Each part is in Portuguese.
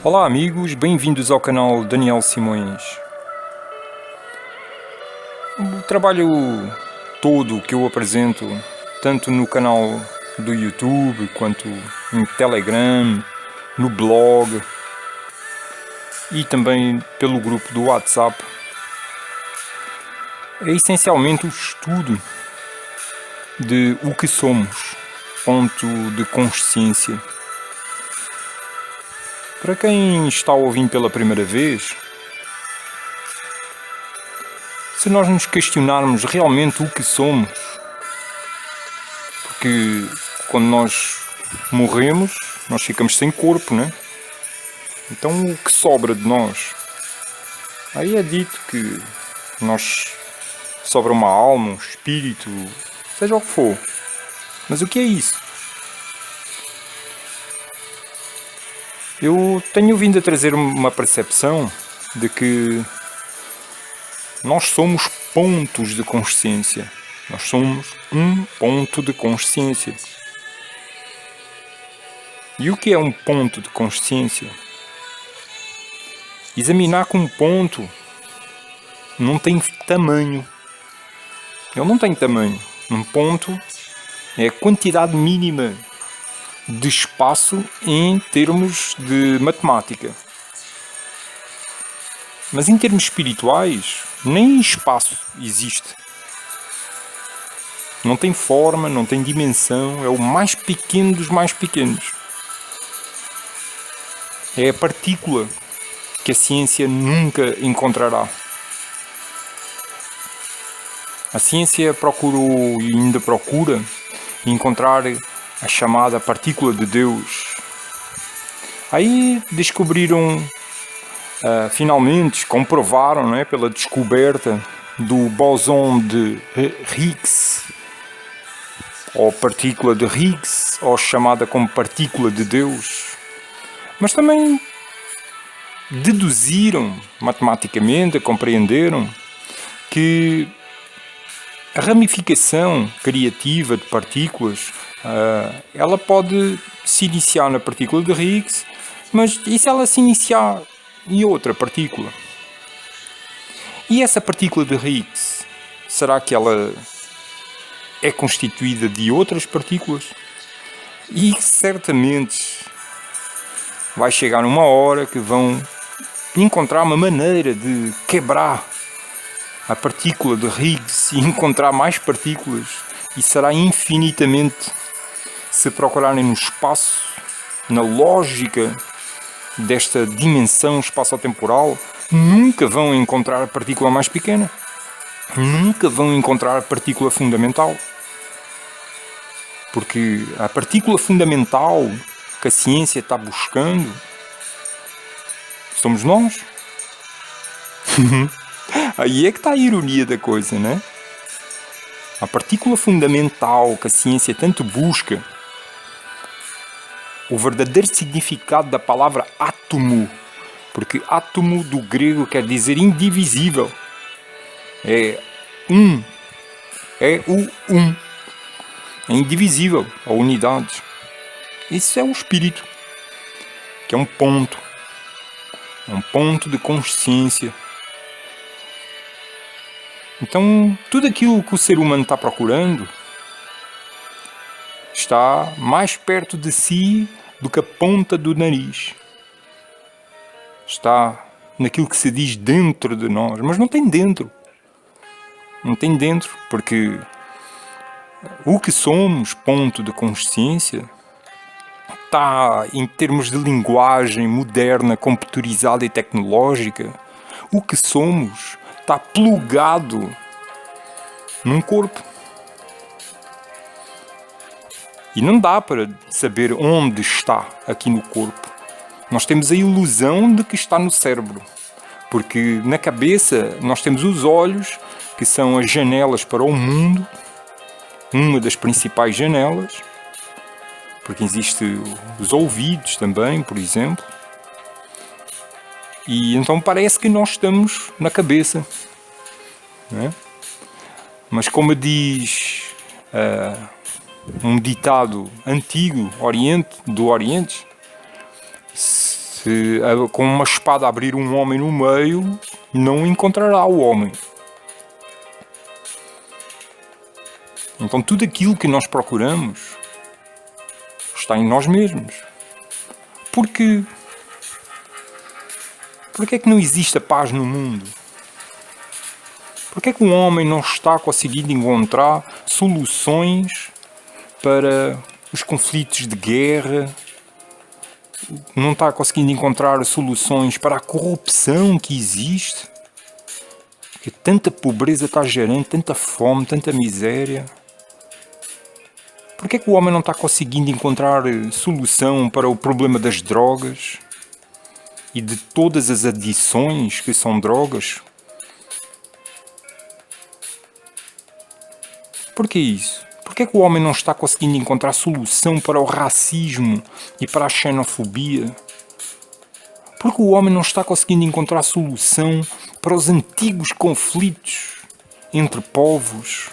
Olá amigos, bem-vindos ao canal Daniel Simões. O trabalho todo que eu apresento, tanto no canal do YouTube, quanto em Telegram, no blog e também pelo grupo do WhatsApp, é essencialmente o estudo de o que somos, ponto de consciência. Para quem está ouvindo pela primeira vez, se nós nos questionarmos realmente o que somos, porque quando nós morremos, nós ficamos sem corpo, né? Então o que sobra de nós? Aí é dito que nós sobra uma alma, um espírito, seja o que for. Mas o que é isso? Eu tenho vindo a trazer uma percepção de que nós somos pontos de consciência. Nós somos um ponto de consciência. E o que é um ponto de consciência? Examinar que um ponto não tem tamanho. Ele não tem tamanho. Um ponto é a quantidade mínima de espaço em termos de matemática. Mas em termos espirituais, nem espaço existe. Não tem forma, não tem dimensão, é o mais pequeno dos mais pequenos. É a partícula que a ciência nunca encontrará. A ciência procurou e ainda procura encontrar a chamada partícula de Deus. Aí descobriram, finalmente, comprovaram, né, pela descoberta do bóson de Higgs, ou partícula de Higgs, ou chamada como partícula de Deus. Mas também deduziram matematicamente, compreenderam que a ramificação criativa de partículas, ela pode se iniciar na partícula de Higgs, mas e se ela se iniciar em outra partícula? E essa partícula de Higgs, será que ela é constituída de outras partículas? E certamente vai chegar uma hora que vão encontrar uma maneira de quebrar a partícula de Higgs e encontrar mais partículas, e será infinitamente, se procurarem no espaço, na lógica desta dimensão espaço-temporal, nunca vão encontrar a partícula mais pequena, nunca vão encontrar a partícula fundamental, porque a partícula fundamental que a ciência está buscando somos nós. Aí é que está a ironia da coisa, né? A partícula fundamental que a ciência tanto busca, o verdadeiro significado da palavra átomo, porque átomo do grego quer dizer indivisível, é um, é indivisível, a unidade. Isso é o espírito, que é um ponto de consciência. Então, tudo aquilo que o ser humano está procurando está mais perto de si do que a ponta do nariz. Está naquilo que se diz dentro de nós, mas não tem dentro. Não tem dentro, porque o que somos, ponto de consciência, está, em termos de linguagem moderna, computurizada e tecnológica, o que somos está plugado num corpo. E não dá para saber onde está aqui no corpo. Nós temos a ilusão de que está no cérebro, porque na cabeça nós temos os olhos, que são as janelas para o mundo, uma das principais janelas, porque existem os ouvidos também, por exemplo. E então parece que nós estamos na cabeça, né? Mas como diz um ditado antigo do Oriente, Se com uma espada abrir um homem no meio, não encontrará o homem. Então tudo aquilo que nós procuramos está em nós mesmos. Porque é que não existe a paz no mundo? Porque é que o homem não está conseguindo encontrar soluções para os conflitos de guerra? Não está conseguindo encontrar soluções para a corrupção que existe? Que tanta pobreza está gerando, tanta fome, tanta miséria. Por que é que o homem não está conseguindo encontrar solução para o problema das drogas e de todas as adições que são drogas? Por que isso? Por que é que o homem não está conseguindo encontrar solução para o racismo e para a xenofobia? Porque o homem não está conseguindo encontrar solução para os antigos conflitos entre povos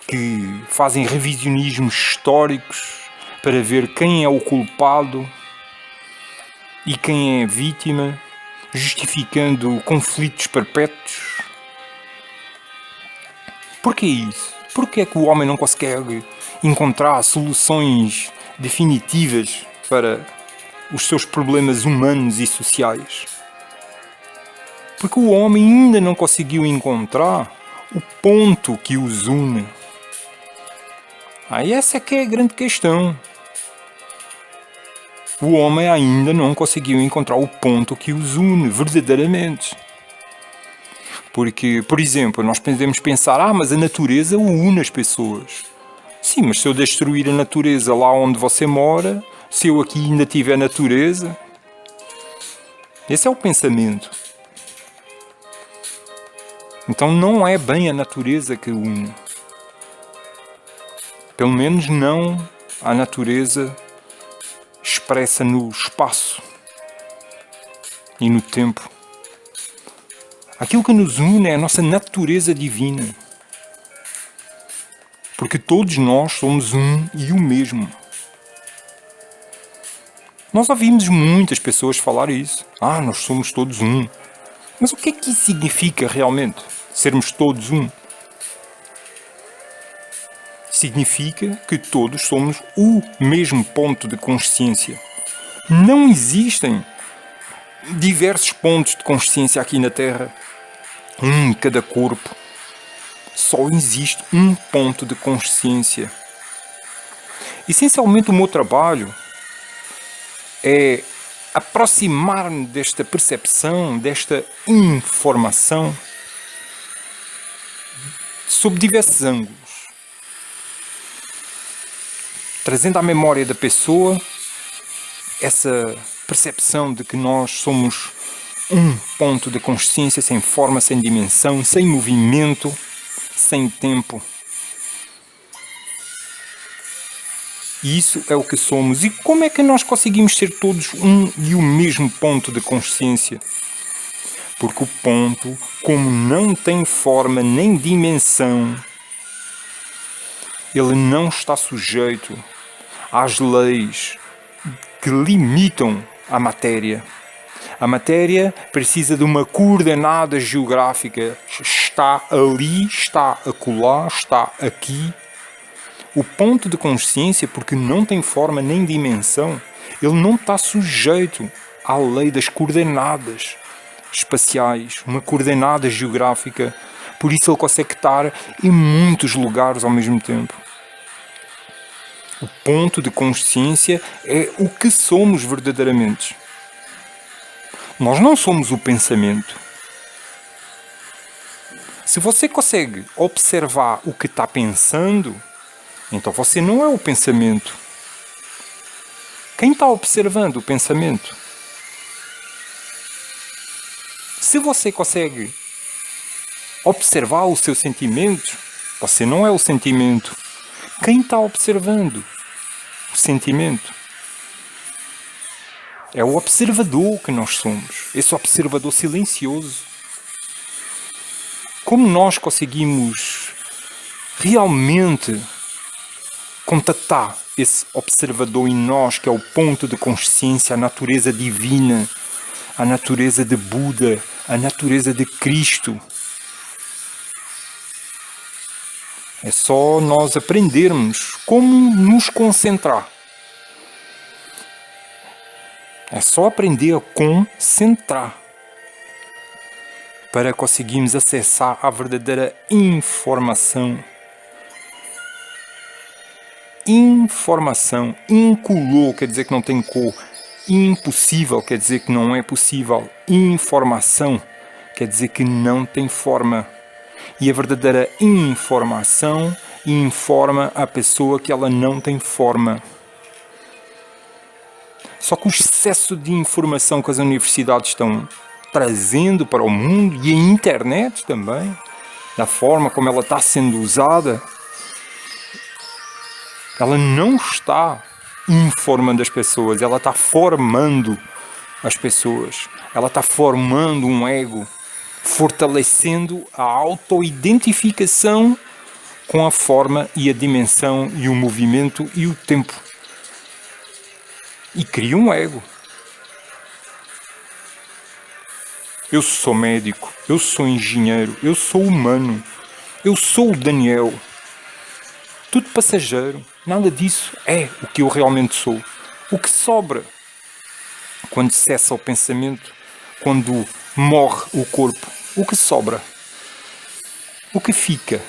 que fazem revisionismos históricos para ver quem é o culpado e quem é a vítima, justificando conflitos perpétuos? Por que isso? Por que é que o homem não consegue encontrar soluções definitivas para os seus problemas humanos e sociais? Porque o homem ainda não conseguiu encontrar o ponto que os une. Essa é que é a grande questão. O homem ainda não conseguiu encontrar o ponto que os une verdadeiramente. Porque, por exemplo, nós podemos pensar, mas a natureza une as pessoas. Sim, mas se eu destruir a natureza lá onde você mora, se eu aqui ainda tiver natureza... Esse é o pensamento. Então não é bem a natureza que une. Pelo menos não a natureza expressa no espaço e no tempo. Aquilo que nos une é a nossa natureza divina. Porque todos nós somos um e o mesmo. Nós ouvimos muitas pessoas falar isso. Nós somos todos um. Mas o que é que isso significa realmente? Sermos todos um? Significa que todos somos o mesmo ponto de consciência. Não existem diversos pontos de consciência aqui na Terra. Em cada corpo. Só existe um ponto de consciência. Essencialmente o meu trabalho é aproximar-me desta percepção, desta informação, sob diversos ângulos. Trazendo à memória da pessoa essa percepção de que nós somos um ponto de consciência sem forma, sem dimensão, sem movimento, sem tempo. E isso é o que somos. E como é que nós conseguimos ser todos um e o mesmo ponto de consciência? Porque o ponto, como não tem forma nem dimensão, ele não está sujeito às leis que limitam a matéria. A matéria precisa de uma coordenada geográfica. Está ali, está acolá, está aqui. O ponto de consciência, porque não tem forma nem dimensão, ele não está sujeito à lei das coordenadas espaciais, uma coordenada geográfica. Por isso ele consegue estar em muitos lugares ao mesmo tempo. O ponto de consciência é o que somos verdadeiramente. Nós não somos o pensamento. Se você consegue observar o que está pensando, então você não é o pensamento. Quem está observando o pensamento? Se você consegue observar o seu sentimento, você não é o sentimento. Quem está observando o sentimento? É o observador que nós somos. Esse observador silencioso. Como nós conseguimos realmente contatar esse observador em nós, que é o ponto de consciência, a natureza divina, a natureza de Buda, a natureza de Cristo. É só nós aprendermos como nos concentrar. É só aprender a concentrar para conseguirmos acessar a verdadeira informação. Informação. Incolor quer dizer que não tem cor. Impossível quer dizer que não é possível. Informação quer dizer que não tem forma. E a verdadeira informação informa a pessoa que ela não tem forma. Só que o excesso de informação que as universidades estão trazendo para o mundo, e a internet também, da forma como ela está sendo usada, ela não está informando as pessoas, ela está formando as pessoas. Ela está formando um ego, fortalecendo a autoidentificação com a forma e a dimensão e o movimento e o tempo. E cria um ego. Eu sou médico, eu sou engenheiro, eu sou humano, eu sou o Daniel. Tudo passageiro, nada disso é o que eu realmente sou. O que sobra quando cessa o pensamento, quando morre o corpo, o que sobra? O que fica?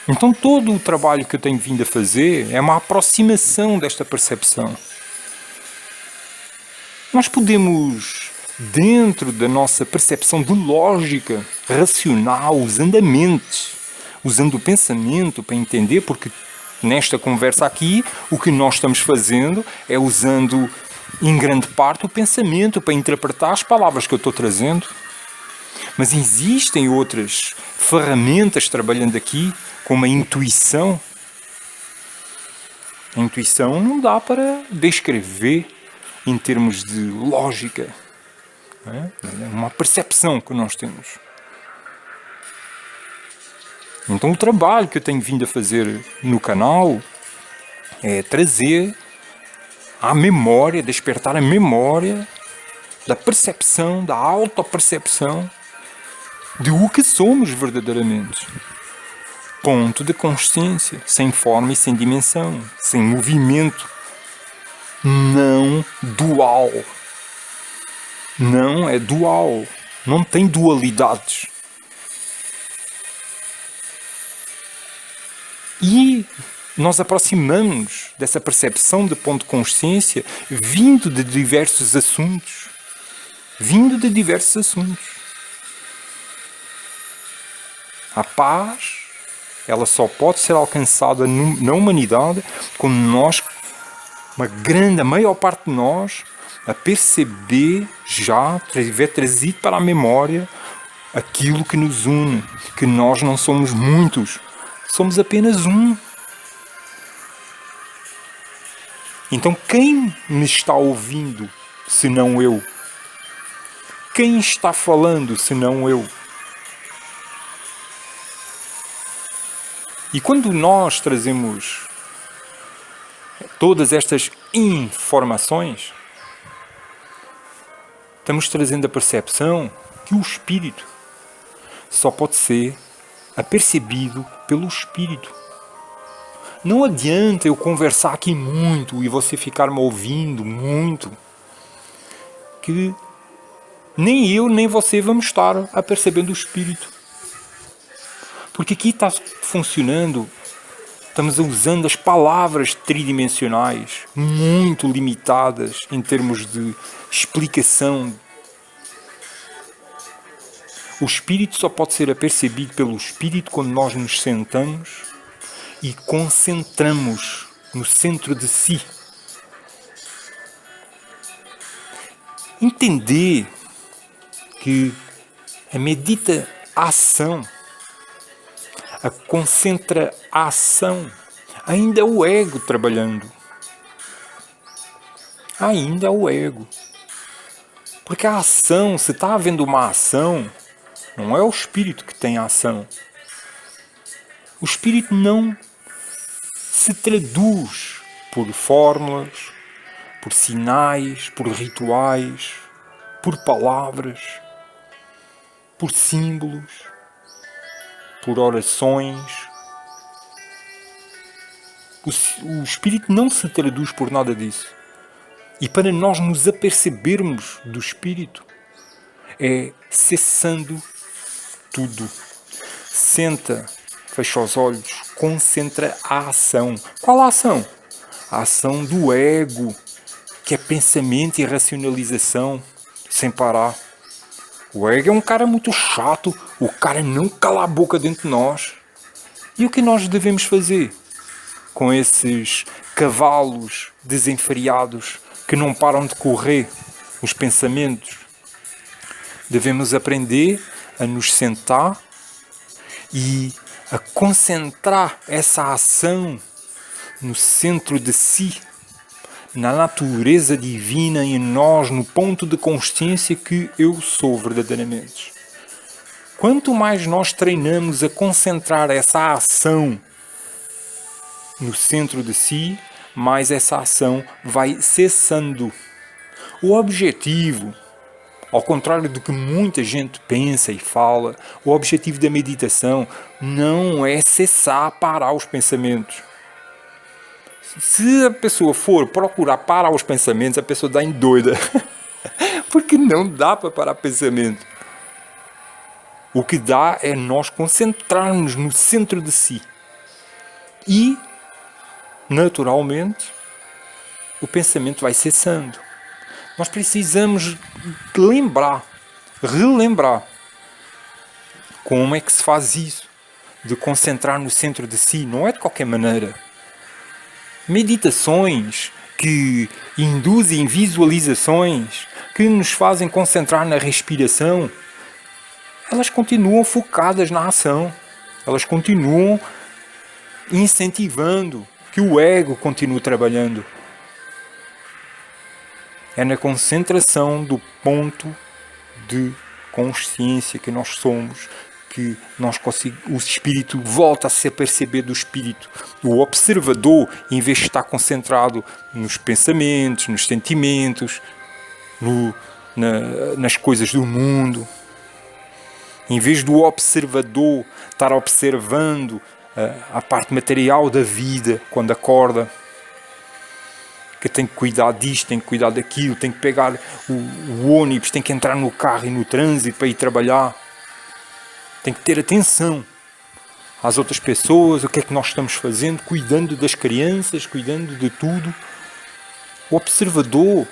Então todo o trabalho que eu tenho vindo a fazer é uma aproximação desta percepção. Nós podemos, dentro da nossa percepção de lógica racional, usando a mente, usando o pensamento para entender, porque nesta conversa aqui, o que nós estamos fazendo é usando, em grande parte, o pensamento para interpretar as palavras que eu estou trazendo. Mas existem outras ferramentas trabalhando aqui, como a intuição. A intuição não dá para descrever em termos de lógica. É uma percepção que nós temos. Então o trabalho que eu tenho vindo a fazer no canal é trazer a memória, despertar a memória da percepção, da autopercepção de o que somos verdadeiramente. Ponto de consciência, sem forma e sem dimensão, sem movimento, não dual. Não é dual, não tem dualidades. E nós aproximamos dessa percepção de ponto de consciência vindo de diversos assuntos. A paz, ela só pode ser alcançada na humanidade quando nós, a maior parte de nós, a perceber já, tiver trazido para a memória aquilo que nos une, que nós não somos muitos, somos apenas um. Então quem me está ouvindo, se não eu? Quem está falando, se não eu? E quando nós trazemos todas estas informações, estamos trazendo a percepção que o espírito só pode ser apercebido pelo espírito. Não adianta eu conversar aqui muito e você ficar me ouvindo muito, que nem eu nem você vamos estar apercebendo o espírito. Porque aqui está funcionando, estamos usando as palavras tridimensionais, muito limitadas em termos de explicação. O espírito só pode ser apercebido pelo espírito quando nós nos sentamos e concentramos no centro de si. Entender que a meditação, a concentração, ainda é o ego trabalhando. Ainda é o ego. Porque a ação, se está havendo uma ação, não é o espírito que tem a ação. O espírito não se traduz por fórmulas, por sinais, por rituais, por palavras, por símbolos, por orações. O espírito não se traduz por nada disso. E para nós nos apercebermos do espírito, é cessando tudo. Senta, fecha os olhos, concentra a ação. Qual a ação? A ação do ego, que é pensamento e racionalização, sem parar. O ego é um cara muito chato, o cara não cala a boca dentro de nós. E o que nós devemos fazer com esses cavalos desenfreados que não param de correr, os pensamentos? Devemos aprender a nos sentar e a concentrar essa ação no centro de si, na natureza divina em nós, no ponto de consciência que eu sou verdadeiramente. Quanto mais nós treinamos a concentrar essa ação no centro de si, mais essa ação vai cessando. O objetivo, ao contrário do que muita gente pensa e fala, o objetivo da meditação não é cessar, parar os pensamentos. Se a pessoa for procurar parar os pensamentos, a pessoa dá em doida. Porque não dá para parar pensamento. O que dá é nós concentrarmos no centro de si. E, naturalmente, o pensamento vai cessando. Nós precisamos relembrar como é que se faz isso, de concentrar no centro de si. Não é de qualquer maneira. Meditações que induzem visualizações, que nos fazem concentrar na respiração, elas continuam focadas na ação. Elas continuam incentivando que o ego continue trabalhando. É na concentração do ponto de consciência que nós somos que o espírito volta a se aperceber do espírito. O observador, em vez de estar concentrado nos pensamentos, nos sentimentos, nas coisas do mundo, em vez do observador estar observando a parte material da vida quando acorda, que tem que cuidar disto, tem que cuidar daquilo, tem que pegar o ônibus, tem que entrar no carro e no trânsito para ir trabalhar. Tem que ter atenção às outras pessoas, o que é que nós estamos fazendo, cuidando das crianças, cuidando de tudo. O observador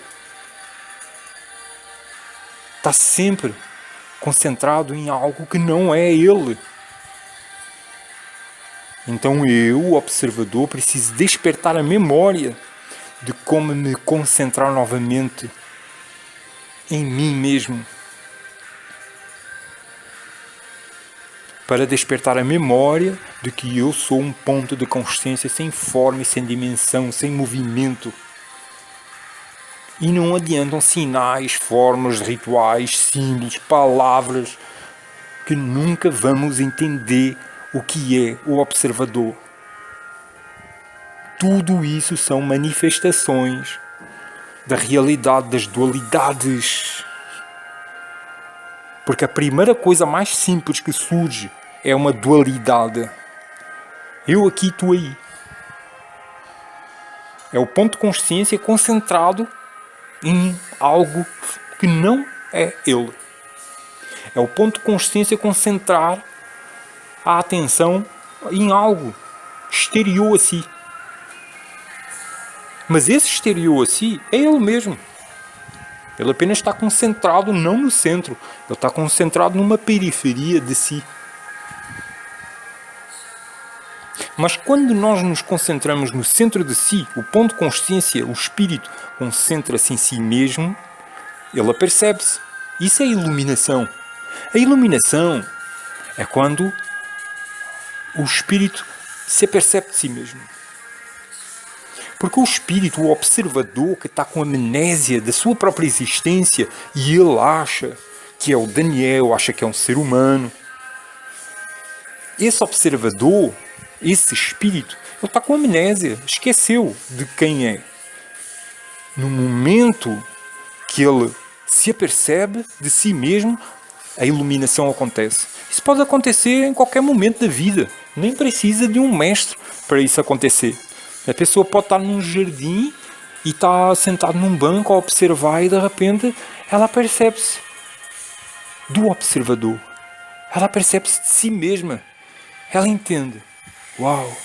está sempre concentrado em algo que não é ele. Então eu, o observador, preciso despertar a memória de como me concentrar novamente em mim mesmo. Para despertar a memória de que eu sou um ponto de consciência sem forma e sem dimensão, sem movimento. E não adiantam sinais, formas, rituais, símbolos, palavras, que nunca vamos entender o que é o observador. Tudo isso são manifestações da realidade, das dualidades. Porque a primeira coisa mais simples que surge é uma dualidade. Eu aqui, tu aí. É o ponto de consciência concentrado em algo que não é ele. É o ponto de consciência concentrar a atenção em algo exterior a si. Mas esse exterior a si é ele mesmo. Ele apenas está concentrado não no centro. Ele está concentrado numa periferia de si. Mas quando nós nos concentramos no centro de si, o ponto de consciência, o espírito, concentra-se em si mesmo, ele apercebe-se. Isso é iluminação. A iluminação é quando o espírito se apercebe de si mesmo. Porque o espírito, o observador que está com amnésia da sua própria existência e ele acha que é o Daniel, acha que é um ser humano. Esse observador esse espírito, ele está com amnésia, esqueceu de quem é. No momento que ele se apercebe de si mesmo, a iluminação acontece. Isso pode acontecer em qualquer momento da vida. Nem precisa de um mestre para isso acontecer. A pessoa pode estar num jardim e está sentada num banco a observar e de repente ela percebe-se do observador. Ela percebe-se de si mesma. Ela entende. Uau!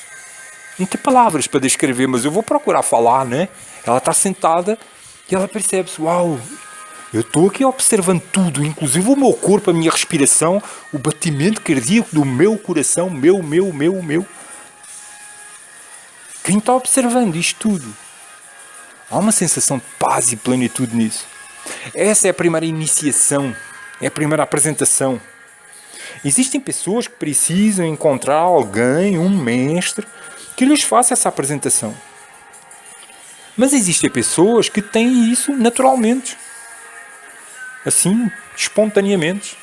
Não tem palavras para descrever, mas eu vou procurar falar, né? Ela está sentada e ela percebe-se. Uau! Eu estou aqui observando tudo, inclusive o meu corpo, a minha respiração, o batimento cardíaco do meu coração, meu. Quem está observando isto tudo? Há uma sensação de paz e plenitude nisso. Essa é a primeira iniciação, é a primeira apresentação. Existem pessoas que precisam encontrar alguém, um mestre, que lhes faça essa apresentação. Mas existem pessoas que têm isso naturalmente. Assim, espontaneamente.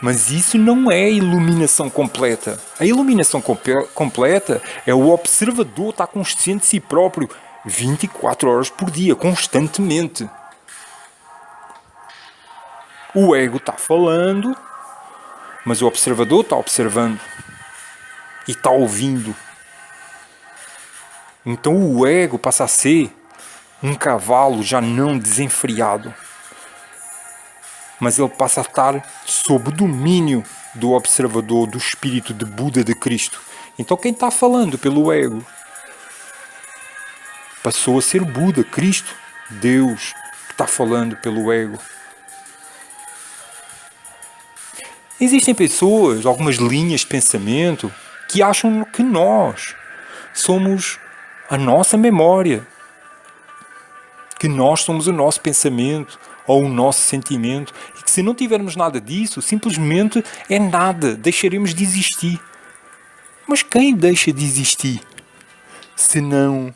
Mas isso não é iluminação completa. A iluminação completa é o observador estar consciente de si próprio 24 horas por dia, constantemente. O ego está falando, mas o observador está observando e está ouvindo. Então o ego passa a ser um cavalo já não desenfreado. Mas ele passa a estar sob o domínio do observador, do espírito de Buda, de Cristo. Então quem está falando pelo ego passou a ser Buda, Cristo, Deus, que está falando pelo ego. Existem pessoas, algumas linhas de pensamento, que acham que nós somos a nossa memória, que nós somos o nosso pensamento, ou o nosso sentimento, e que se não tivermos nada disso, simplesmente é nada, deixaremos de existir. Mas quem deixa de existir, senão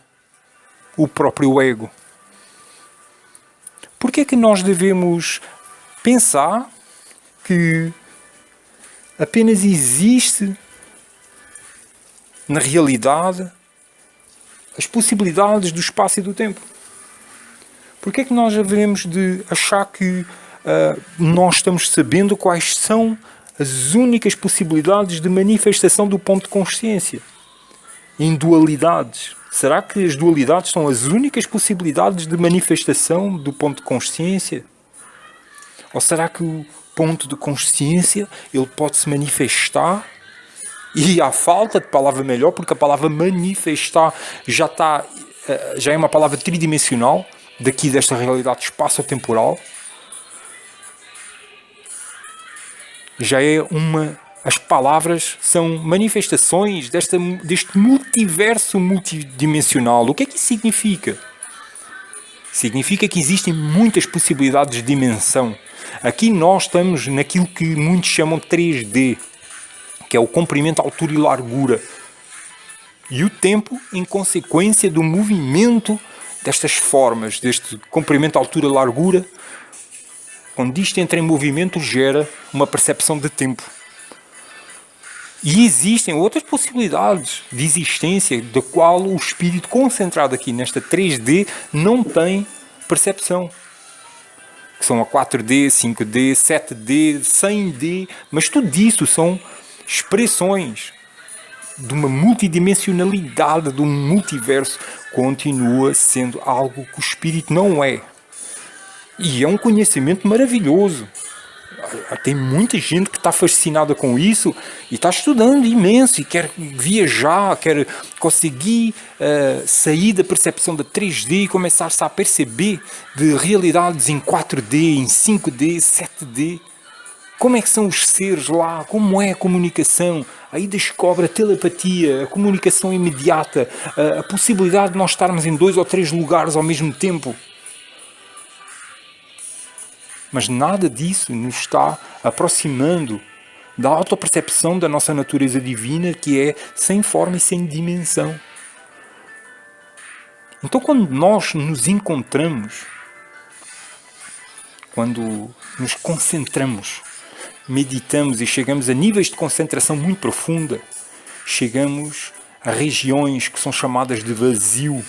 o próprio ego? Por que é que nós devemos pensar que apenas existe na realidade as possibilidades do espaço e do tempo? Por que é que nós devemos de achar que nós estamos sabendo quais são as únicas possibilidades de manifestação do ponto de consciência? Em dualidades. Será que as dualidades são as únicas possibilidades de manifestação do ponto de consciência? Ou será que o ponto de consciência ele pode se manifestar? E há falta de palavra melhor, porque a palavra manifestar já é uma palavra tridimensional, daqui desta realidade espaço-temporal. As palavras são manifestações deste multiverso multidimensional. O que é que isso significa? Significa que existem muitas possibilidades de dimensão. Aqui nós estamos naquilo que muitos chamam de 3D, que é o comprimento, altura e largura. E o tempo em consequência do movimento destas formas, deste comprimento, altura e largura. Quando isto entra em movimento, gera uma percepção de tempo. E existem outras possibilidades de existência, da qual o espírito concentrado aqui nesta 3D não tem percepção. Que são a 4D, 5D, 7D, 100D, mas tudo isso são expressões de uma multidimensionalidade, de um multiverso. Continua sendo algo que o espírito não é. E é um conhecimento maravilhoso. Tem muita gente que está fascinada com isso e está estudando imenso e quer viajar, quer conseguir sair da percepção da 3D e começar-se a perceber de realidades em 4D, em 5D, 7D. Como é que são os seres lá? Como é a comunicação? Aí descobre a telepatia, a comunicação imediata, a possibilidade de nós estarmos em 2 ou 3 lugares ao mesmo tempo. Mas nada disso nos está aproximando da autopercepção da nossa natureza divina, que é sem forma e sem dimensão. Então, quando nós nos encontramos, quando nos concentramos, meditamos e chegamos a níveis de concentração muito profunda, chegamos a regiões que são chamadas de vazio,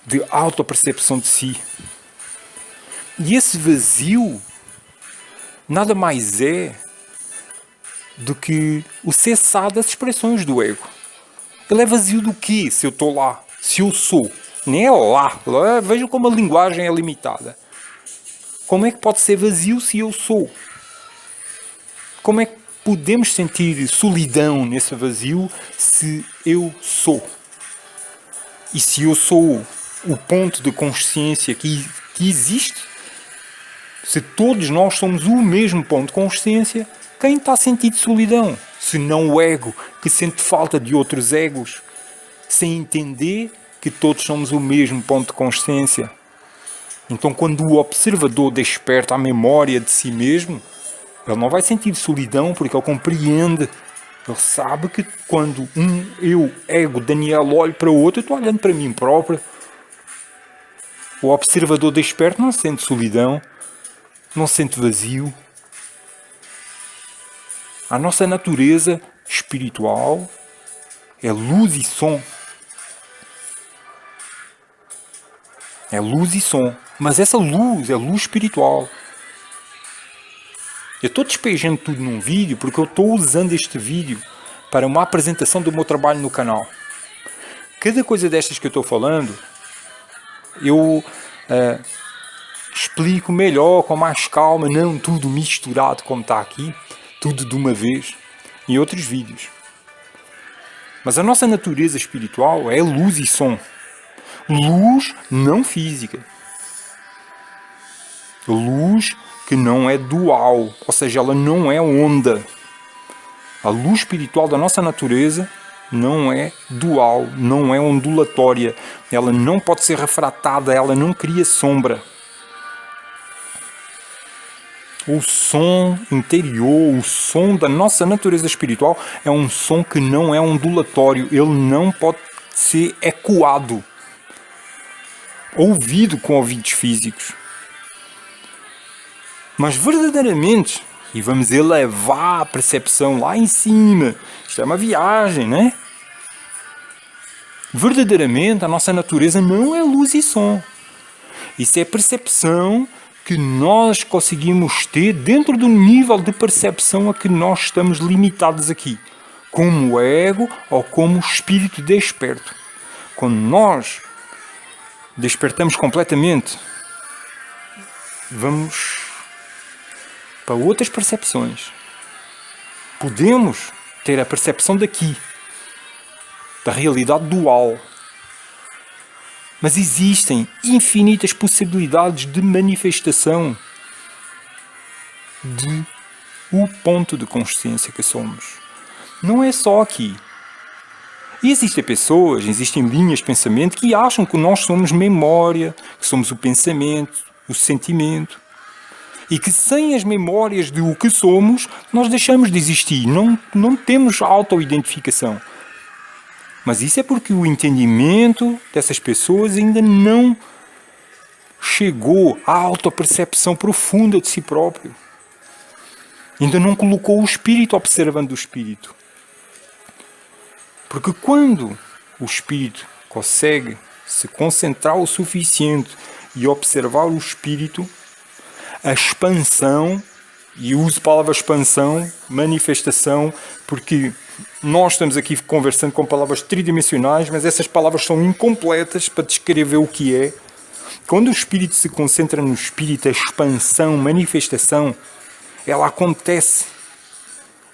de autopercepção de si. E esse vazio nada mais é do que o cessar das expressões do ego. Ele é vazio do quê, se eu estou lá? Se eu sou? Nem é lá. Vejam como a linguagem é limitada. Como é que pode ser vazio se eu sou? Como é que podemos sentir solidão nesse vazio se eu sou? E se eu sou o ponto de consciência que existe, se todos nós somos o mesmo ponto de consciência, quem está a sentir solidão? Se não o ego, que sente falta de outros egos, sem entender que todos somos o mesmo ponto de consciência. Então, quando o observador desperta a memória de si mesmo, ele não vai sentir solidão, porque ele compreende. Ele sabe que quando eu, ego, Daniel, olho para o outro, eu estou olhando para mim próprio. O observador desperto não sente solidão, não sente vazio. A nossa natureza espiritual é luz e som. É luz e som. Mas essa luz é luz espiritual. Eu estou despejando tudo num vídeo porque eu estou usando este vídeo para uma apresentação do meu trabalho no canal. Cada coisa destas que eu estou falando, eu explico melhor, com mais calma, não tudo misturado como está aqui, tudo de uma vez, em outros vídeos. Mas a nossa natureza espiritual é luz e som. Luz não física. Luz que não é dual, ou seja, ela não é onda. A luz espiritual da nossa natureza não é dual, não é ondulatória. Ela não pode ser refratada, ela não cria sombra. O som interior, o som da nossa natureza espiritual é um som que não é ondulatório. Ele não pode ser ecoado, ouvido com ouvidos físicos. Mas verdadeiramente, e vamos elevar a percepção lá em cima, isto é uma viagem, né? Verdadeiramente, a nossa natureza não é luz e som. Isso é percepção que nós conseguimos ter dentro do nível de percepção a que nós estamos limitados aqui, como ego ou como espírito desperto. Quando nós despertamos completamente, vamos para outras percepções. Podemos ter a percepção daqui, da realidade dual. Mas existem infinitas possibilidades de manifestação de o ponto de consciência que somos. Não é só aqui. E existem pessoas, existem linhas de pensamento que acham que nós somos memória, que somos o pensamento, o sentimento. E que sem as memórias de o que somos, nós deixamos de existir. Não temos auto-identificação. Mas isso é porque o entendimento dessas pessoas ainda não chegou à autopercepção profunda de si próprio. Ainda não colocou o espírito observando o espírito. Porque quando o espírito consegue se concentrar o suficiente e observar o espírito, a expansão, e uso a palavra expansão, manifestação, porque nós estamos aqui conversando com palavras tridimensionais, mas essas palavras são incompletas para descrever o que é. Quando o espírito se concentra no espírito, a expansão, manifestação, ela acontece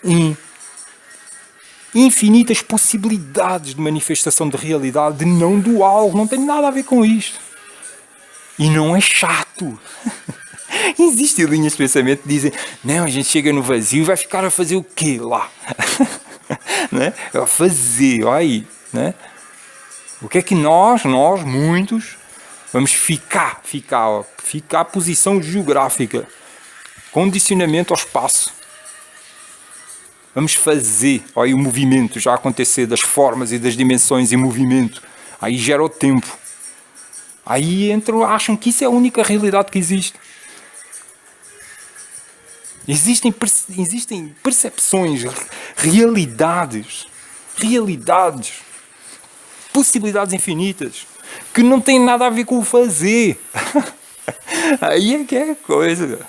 em infinitas possibilidades de manifestação de realidade, de não dual, não tem nada a ver com isto. E não é chato. Existem linhas de pensamento que dizem, não, a gente chega no vazio e vai ficar a fazer o quê lá? Né? A fazer, olha aí. Né? O que é que nós, muitos, vamos ficar posição geográfica, condicionamento ao espaço. Vamos fazer, olha aí o movimento já acontecer das formas e das dimensões em movimento. Aí gera o tempo. Aí acham que isso é a única realidade que existe. Existem percepções, realidades realidades, possibilidades infinitas, que não têm nada a ver com o fazer. Aí é que é a coisa.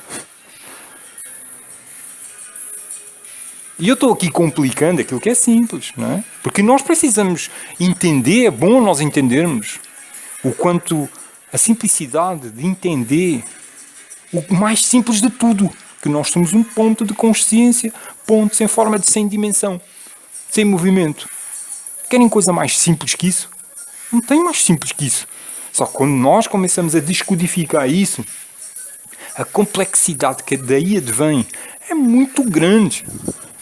E eu estou aqui complicando aquilo que é simples, não é? Porque nós precisamos entender, é bom nós entendermos o quanto a simplicidade de entender o mais simples de tudo, que nós somos um ponto de consciência, ponto sem forma de sem dimensão, sem movimento. Querem coisa mais simples que isso? Não tem mais simples que isso. Só que quando nós começamos a descodificar isso, a complexidade que daí advém é muito grande.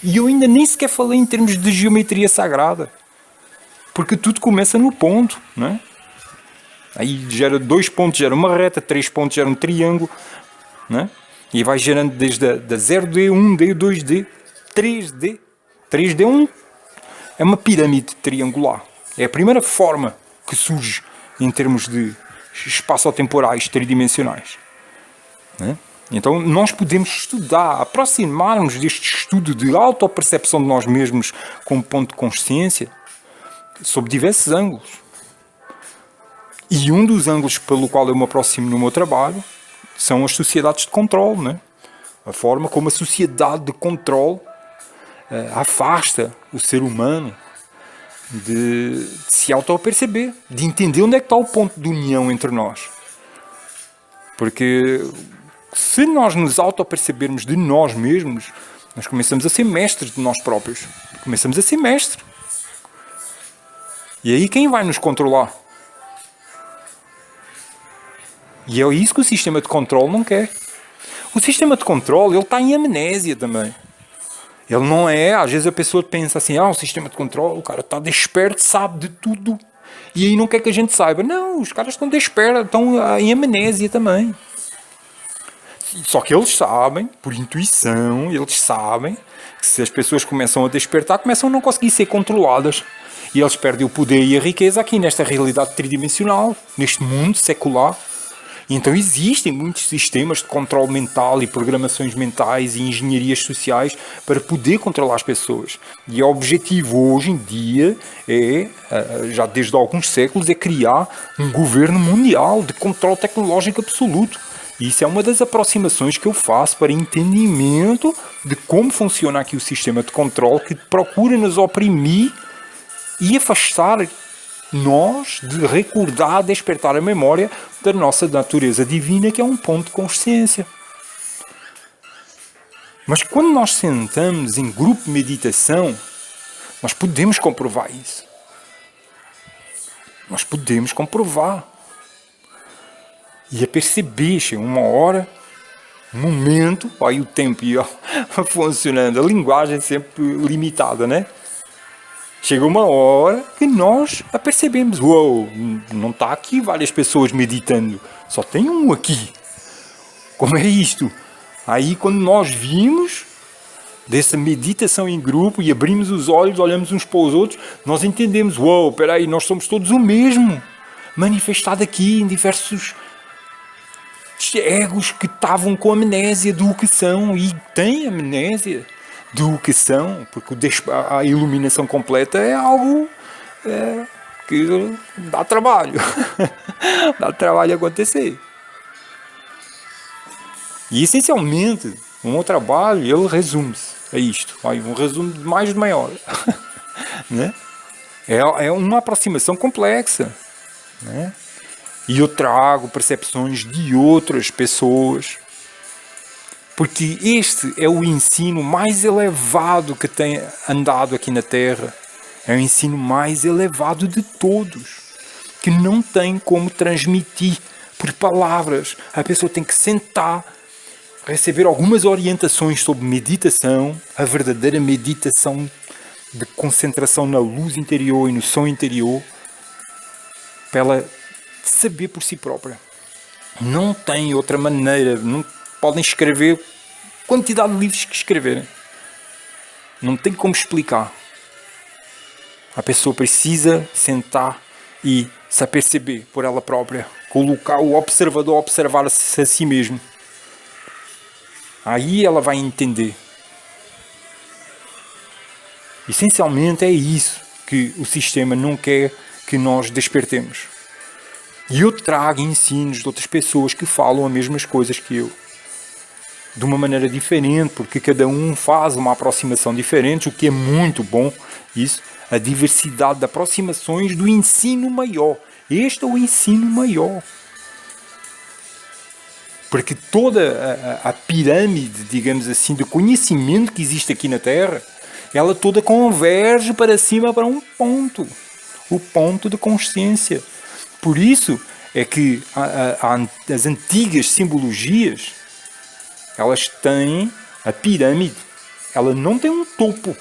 E eu ainda nem sequer falei em termos de geometria sagrada. Porque tudo começa no ponto, não é? Aí gera 2 pontos, gera uma reta, 3 pontos, gera um triângulo, não é? E vai gerando desde a 0D, 1D, 2D, 3D. 3D é é uma pirâmide triangular. É a primeira forma que surge em termos de espaço-temporais tridimensionais. Não é? Então nós podemos estudar, aproximar-nos deste estudo de autopercepção de nós mesmos como ponto de consciência sob diversos ângulos. E um dos ângulos pelo qual eu me aproximo no meu trabalho são as sociedades de controle, né? A forma como a sociedade de controle afasta o ser humano de se auto-perceber, de entender onde é que está o ponto de união entre nós. Porque se nós nos auto-percebermos de nós mesmos, nós começamos a ser mestres de nós próprios. Começamos a ser mestres. E aí quem vai nos controlar? E é isso que o sistema de controle não quer. O sistema de controle, ele está em amnésia também. Ele não é, às vezes a pessoa pensa assim, o sistema de controle, o cara está desperto, sabe de tudo. E aí não quer que a gente saiba. Não, os caras estão despertos, estão em amnésia também. Só que eles sabem, por intuição, eles sabem que se as pessoas começam a despertar, começam a não conseguir ser controladas. E eles perdem o poder e a riqueza aqui nesta realidade tridimensional, neste mundo secular. E então existem muitos sistemas de controle mental e programações mentais e engenharias sociais para poder controlar as pessoas. E o objetivo hoje em dia é, já desde alguns séculos, é criar um governo mundial de controle tecnológico absoluto. E isso é uma das aproximações que eu faço para entendimento de como funciona aqui o sistema de controle que procura nos oprimir e afastar nós de recordar, despertar a memória da nossa natureza divina, que é um ponto de consciência. Mas quando nós sentamos em grupo de meditação, nós podemos comprovar isso. Nós podemos comprovar. E a perceber, chega uma hora, um momento, aí o tempo ia funcionando, a linguagem é sempre limitada, né? Chega uma hora que nós a percebemos. Uou, não está aqui várias pessoas meditando. Só tem um aqui. Como é isto? Aí quando nós vimos dessa meditação em grupo e abrimos os olhos, olhamos uns para os outros, nós entendemos. Uou, espera aí, nós somos todos o mesmo. Manifestado aqui em diversos egos que estavam com amnésia do que são e têm amnésia do que são, porque a iluminação completa é algo que dá trabalho. Dá trabalho acontecer. E essencialmente, o meu trabalho, ele resume-se a isto. Um resumo de mais de meia hora. Né? É uma aproximação complexa. Né? E eu trago percepções de outras pessoas. Porque este é o ensino mais elevado que tem andado aqui na Terra. É o ensino mais elevado de todos. Que não tem como transmitir por palavras. A pessoa tem que sentar, receber algumas orientações sobre meditação, a verdadeira meditação de concentração na luz interior e no som interior, para ela saber por si própria. Não tem outra maneira. Não podem escrever quantidade de livros que escreverem. Não tem como explicar. A pessoa precisa sentar e se aperceber por ela própria. Colocar o observador a observar-se a si mesmo. Aí ela vai entender. Essencialmente é isso. que o sistema não quer que nós despertemos. E eu trago ensinos de outras pessoas que falam as mesmas coisas que eu. De uma maneira diferente, porque cada um faz uma aproximação diferente, o que é muito bom. Isso, a diversidade de aproximações do ensino maior. Este é o ensino maior. Porque toda a pirâmide, digamos assim, de conhecimento que existe aqui na Terra, ela toda converge para cima para um ponto. O ponto de consciência. Por isso é que as antigas simbologias, elas têm a pirâmide. Ela não tem um topo.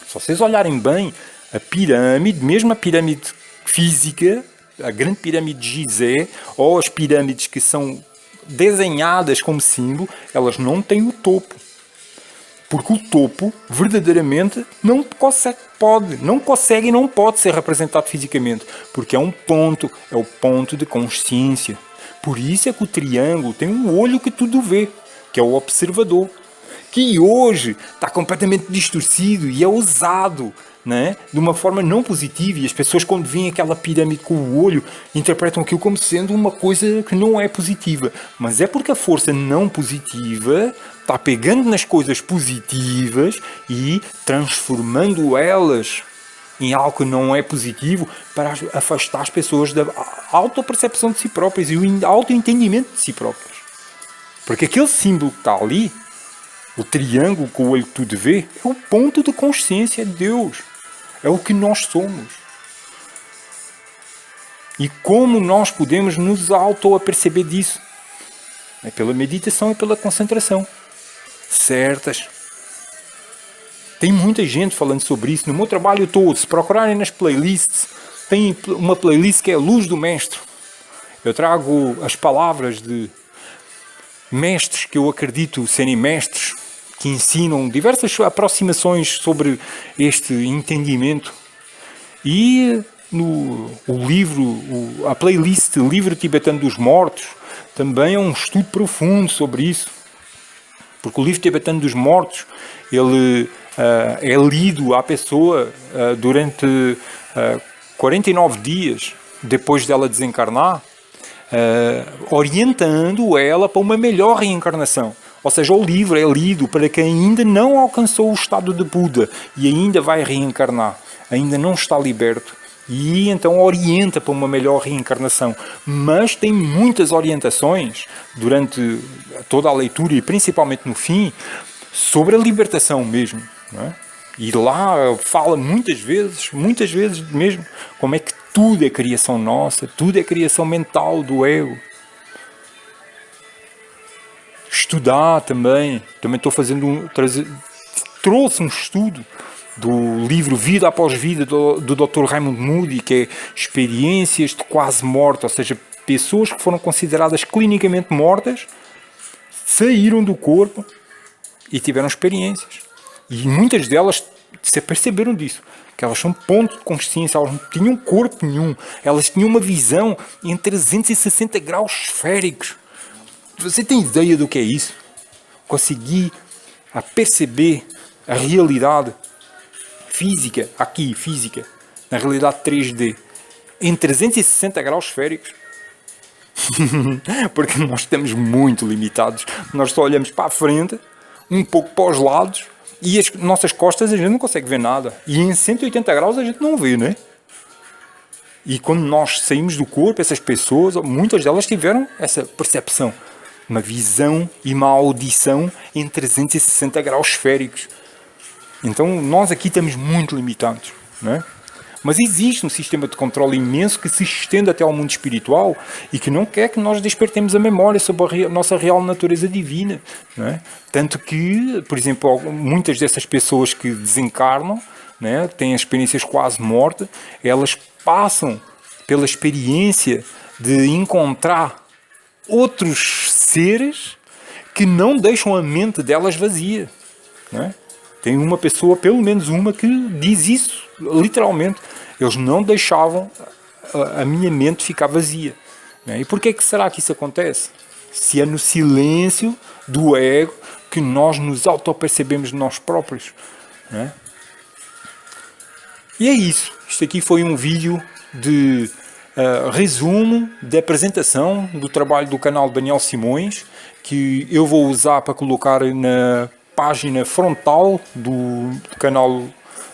Se vocês olharem bem, a pirâmide, mesmo a pirâmide física, a grande pirâmide de Gizé, ou as pirâmides que são desenhadas como símbolo, elas não têm o topo. Porque o topo, verdadeiramente, não consegue e não pode ser representado fisicamente. Porque é um ponto, é o ponto de consciência. Por isso é que o triângulo tem um olho que tudo vê, que é o observador. Que hoje está completamente distorcido e é usado, né, de uma forma não positiva. E as pessoas, quando veem aquela pirâmide com o olho, interpretam aquilo como sendo uma coisa que não é positiva. Mas é porque a força não positiva está pegando nas coisas positivas e transformando elas em algo que não é positivo para afastar as pessoas da autopercepção de si próprias e o autoentendimento de si próprias. Porque aquele símbolo que está ali, o triângulo com o olho que tudo vê, é o ponto de consciência de Deus. É o que nós somos. E como nós podemos nos auto-aperceber disso? É pela meditação e pela concentração. Certas. Tem muita gente falando sobre isso. No meu trabalho todo, se procurarem nas playlists, tem uma playlist que é a Luz do Mestre. Eu trago as palavras de mestres que eu acredito serem mestres, que ensinam diversas aproximações sobre este entendimento. E o livro, a playlist Livro Tibetano dos Mortos, também é um estudo profundo sobre isso. Porque o Livro Tibetano dos Mortos, ele é lido à pessoa durante 49 dias depois dela desencarnar, orientando ela para uma melhor reencarnação. Ou seja, o livro é lido para quem ainda não alcançou o estado de Buda e ainda vai reencarnar, ainda não está liberto. E então orienta para uma melhor reencarnação. Mas tem muitas orientações durante toda a leitura e principalmente no fim sobre a libertação mesmo. Não é? E lá fala muitas vezes mesmo, como é que tudo é criação nossa, tudo é criação mental do ego. Estudar também estou fazendo trouxe um estudo do livro Vida Após Vida do Dr. Raymond Moody, que é experiências de quase morte, ou seja, pessoas que foram consideradas clinicamente mortas, saíram do corpo e tiveram experiências. E muitas delas se aperceberam disso, que elas são pontos de consciência, elas não tinham corpo nenhum, elas tinham uma visão em 360 graus esféricos. Você tem ideia do que é isso? Conseguir a perceber a realidade física, na realidade 3D, em 360 graus esféricos. Porque nós estamos muito limitados. Nós só olhamos para a frente, um pouco para os lados, e as nossas costas a gente não consegue ver nada. E em 180 graus a gente não vê, né? E quando nós saímos do corpo, essas pessoas, muitas delas tiveram essa percepção. Uma visão e uma audição em 360 graus esféricos. Então nós aqui estamos muito limitados, não é? Mas existe um sistema de controle imenso que se estende até ao mundo espiritual e que não quer que nós despertemos a memória sobre a nossa real natureza divina, não é? Tanto que, por exemplo, muitas dessas pessoas que desencarnam, não é, têm experiências quase morte, elas passam pela experiência de encontrar outros seres que não deixam a mente delas vazia, não é? Tem uma pessoa, pelo menos uma, que diz isso, literalmente. Eles não deixavam a minha mente ficar vazia. E porquê que será que isso acontece? Se é no silêncio do ego que nós nos autopercebemos de nós próprios. Não é? E é isso. Isto aqui foi um vídeo de resumo de apresentação do trabalho do canal Daniel Simões, que eu vou usar para colocar na página frontal do canal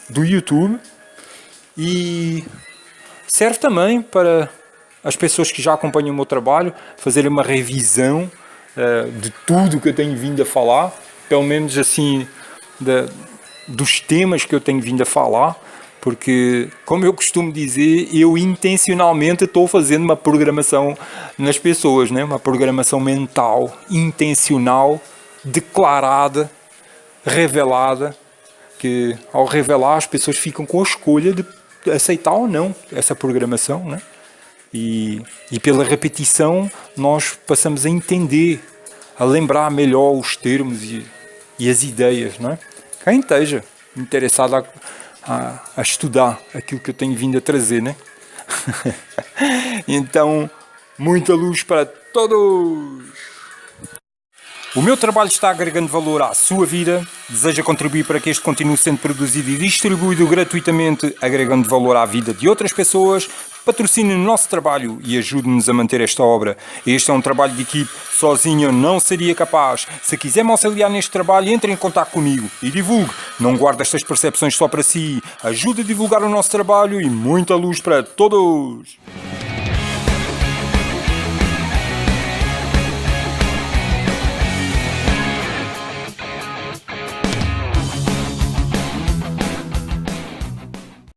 do YouTube, e serve também para as pessoas que já acompanham o meu trabalho fazerem uma revisão de tudo que eu tenho vindo a falar, pelo menos assim dos temas que eu tenho vindo a falar, porque, como eu costumo dizer, eu intencionalmente estou fazendo uma programação nas pessoas, né? Uma programação mental, intencional, declarada, revelada, que ao revelar as pessoas ficam com a escolha de aceitar ou não essa programação, né? E pela repetição nós passamos a entender, a lembrar melhor os termos e as ideias, não é? Quem esteja interessado a estudar aquilo que eu tenho vindo a trazer, né? Então, muita luz para todos! O meu trabalho está agregando valor à sua vida, deseja contribuir para que este continue sendo produzido e distribuído gratuitamente, agregando valor à vida de outras pessoas. Patrocine o nosso trabalho e ajude-nos a manter esta obra. Este é um trabalho de equipe, sozinho eu não seria capaz. Se quiser me auxiliar neste trabalho, entre em contato comigo e divulgue. Não guarde estas percepções só para si. Ajude a divulgar o nosso trabalho e muita luz para todos!